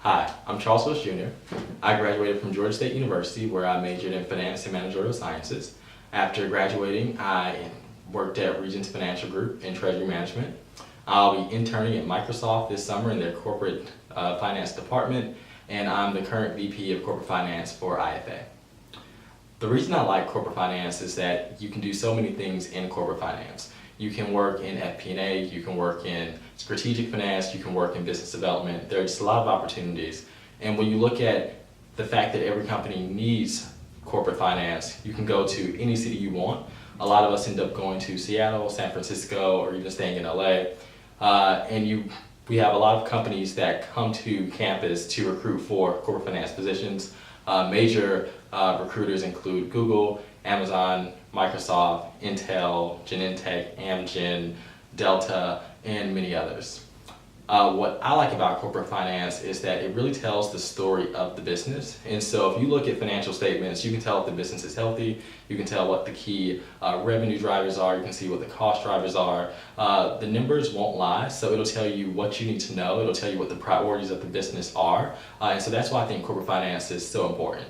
Hi, I'm Charles Bush Jr. I graduated from Georgia State University where I majored in finance and managerial sciences. After graduating, I worked at Regions Financial Group in treasury management. I'll be interning at Microsoft this summer in their corporate finance department, and I'm the current VP of corporate finance for IFA. The reason I like corporate finance is that you can do so many things in corporate finance. You can work in FP&A, you can work in strategic finance, you can work in business development. There are just a lot of opportunities. And when you look at the fact that every company needs corporate finance, you can go to any city you want. A lot of us end up going to Seattle, San Francisco, or even staying in LA. We have a lot of companies that come to campus to recruit for corporate finance positions. Major recruiters include Google, Amazon, Microsoft, Intel, Genentech, Amgen, Delta, and many others. What I like about corporate finance is that it really tells the story of the business. And so if you look at financial statements, you can tell if the business is healthy, you can tell what the key revenue drivers are, you can see what the cost drivers are. The numbers won't lie, so it'll tell you what you need to know, it'll tell you what the priorities of the business are. And so that's why I think corporate finance is so important.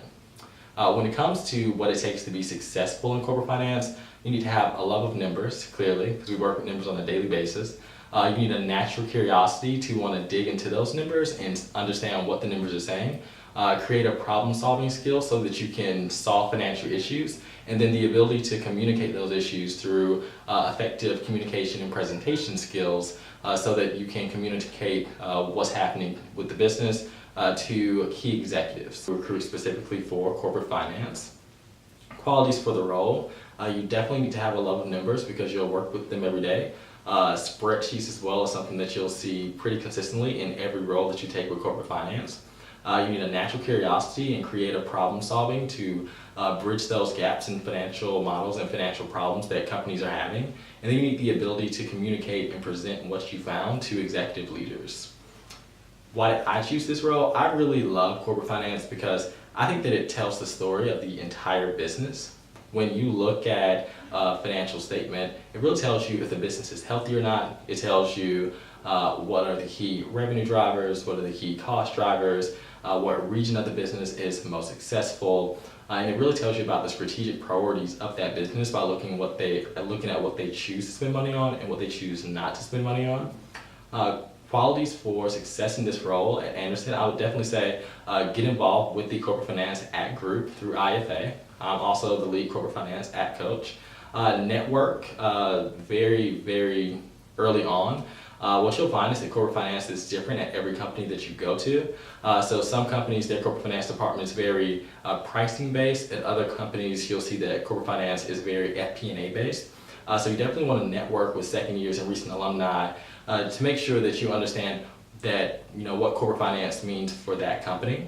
When it comes to what it takes to be successful in corporate finance, you need to have a love of numbers, clearly, because we work with numbers on a daily basis. You need a natural curiosity to want to dig into those numbers and understand what the numbers are saying. Create a problem-solving skill so that you can solve financial issues, and then the ability to communicate those issues through effective communication and presentation skills so that you can communicate what's happening with the business to key executives. We recruit specifically for corporate finance. Qualities for the role, you definitely need to have a love of numbers because you'll work with them every day. Spreadsheets as well is something that you'll see pretty consistently in every role that you take with corporate finance. You need a natural curiosity and creative problem solving to bridge those gaps in financial models and financial problems that companies are having. And then you need the ability to communicate and present what you found to executive leaders. Why did I choose this role? I really love corporate finance because I think that it tells the story of the entire business. When you look at a financial statement, it really tells you if the business is healthy or not. It tells you what are the key revenue drivers, what are the key cost drivers, what region of the business is most successful, and it really tells you about the strategic priorities of that business by looking at what they choose to spend money on and what they choose not to spend money on. Qualities for success in this role at Anderson, I would definitely say get involved with the corporate finance at group through IFA. I'm also the lead corporate finance at Coach. Network very, very early on. What you'll find is that corporate finance is different at every company that you go to. So some companies, their corporate finance department is very pricing based. At other companies, you'll see that corporate finance is very FP&A based. So you definitely want to network with second years and recent alumni to make sure that you understand that what corporate finance means for that company.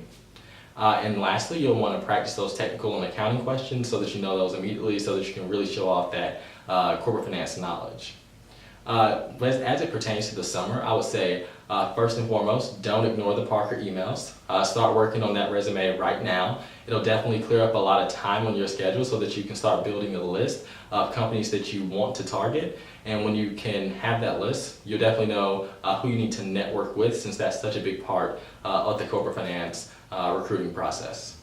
And lastly, you'll want to practice those technical and accounting questions so that you know those immediately so that you can really show off that corporate finance knowledge. As it pertains to the summer, I would say first and foremost, don't ignore the Parker emails. Start working on that resume right now. It'll definitely clear up a lot of time on your schedule so that you can start building a list of companies that you want to target. And when you can have that list, you'll definitely know who you need to network with, since that's such a big part of the corporate finance recruiting process.